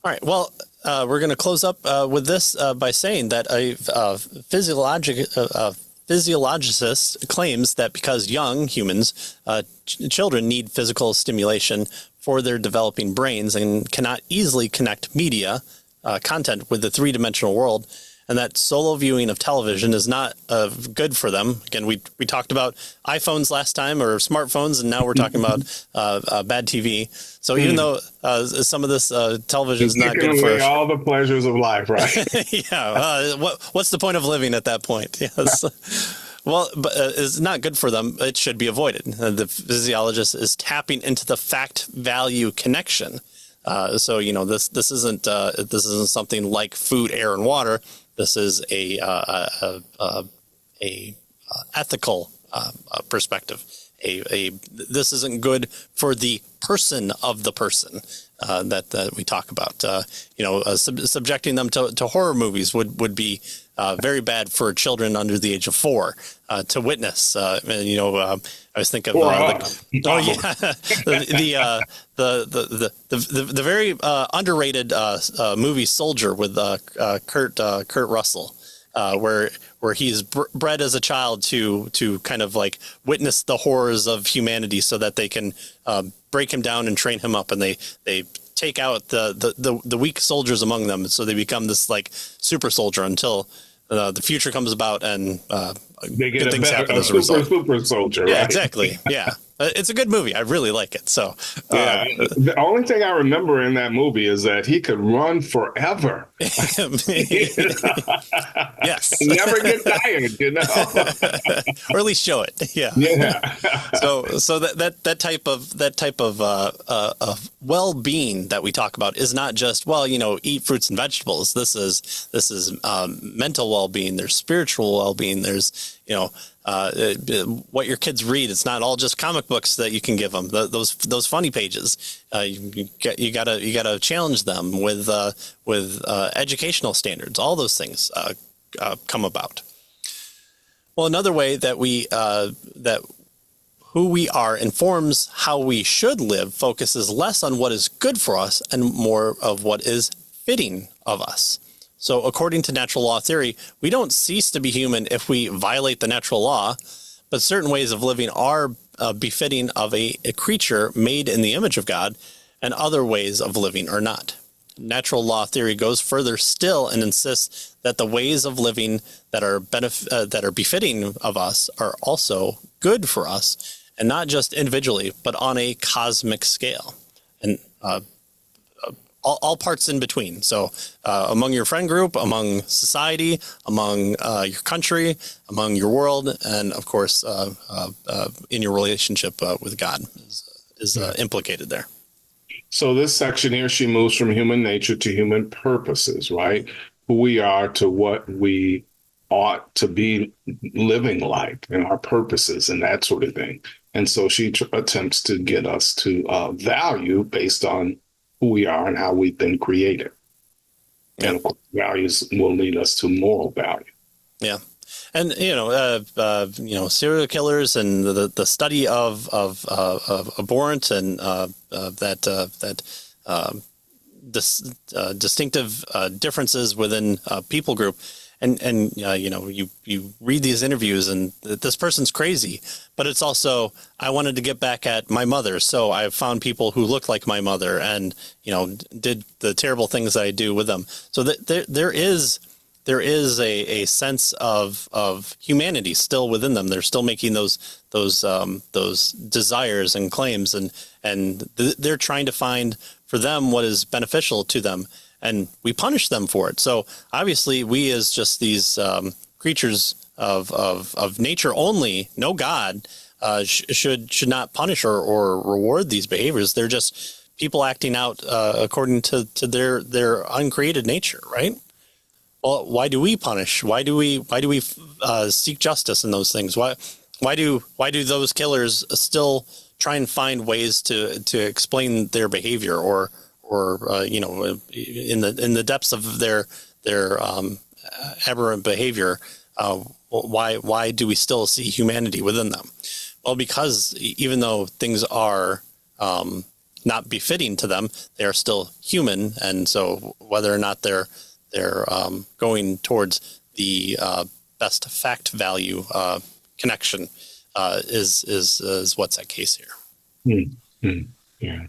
All right. Well, we're going to close up with this by saying that a physiologist claims that because young humans, children need physical stimulation for their developing brains and cannot easily connect media content with the three-dimensional world, and that solo viewing of television is not good for them. Again, we talked about iPhones last time, or smartphones, and now we're talking about bad TV. So even though some of this television is It's not taking good away for, all the pleasures of life, right? yeah, what's the point of living at that point? Yes. Well, but it's not good for them. It should be avoided. The physiologist is tapping into the fact value connection. So this isn't something like food, air, and water. This is a ethical perspective. This isn't good for the person of the person that we talk about. Subjecting them to horror movies would be very bad for children under the age of 4 to witness. I was thinking of the very underrated movie Soldier with Kurt Russell. Where he's bred as a child to kind of like witness the horrors of humanity so that they can break him down and train him up, and they take out the weak soldiers among them, so they become this like super soldier until the future comes about and They get good things happen as a super, result. super soldier, Yeah, right? exactly. Yeah, it's a good movie. I really like it. So Yeah. The only thing I remember in that movie is that he could run forever. yes, Never get tired, or at least show it. Yeah. Yeah. So that type of well-being that we talk about is not just, eat fruits and vegetables. This is mental well-being. There's spiritual well-being. There's what your kids read. It's not all just comic books that you can give them. Those funny pages. You gotta challenge them with educational standards. All those things come about. Well, another way that who we are informs how we should live focuses less on what is good for us and more of what is fitting of us. So according to natural law theory, we don't cease to be human if we violate the natural law, but certain ways of living are befitting of a creature made in the image of God, and other ways of living are not. Natural law theory goes further still and insists that the ways of living that are befitting of us are also good for us, and not just individually, but on a cosmic scale, and all parts in between. So among your friend group, among society, among your country, among your world, and of course in your relationship with God is implicated there. So this section here, she moves from human nature to human purposes, right? Who we are to what we ought to be living like, and our purposes and that sort of thing. And so she attempts to get us to value based on who we are and how we've been created. Yeah. And of course, values will lead us to moral value. Yeah. And serial killers and the study of abhorrent and distinctive differences within a people group, and you read these interviews and this person's crazy, but it's also, I wanted to get back at my mother, so I found people who look like my mother and did the terrible things that I do with them. So that there is a sense of humanity still within them. They're still making those desires and claims, and they're trying to find for them what is beneficial to them, and we punish them for it. So obviously, we as just these creatures of nature only, no God, should not punish or reward these behaviors. They're just people acting out according to their uncreated nature, right? Well, why do we punish? Why do we seek justice in those things? Why do those killers still try and find ways to explain their behavior or in the depths of their aberrant behavior? Why do we still see humanity within them? Well, because even though things are not befitting to them, they are still human. And so whether or not they're going towards the best fact value connection is what's at case here. Mm, mm, yeah.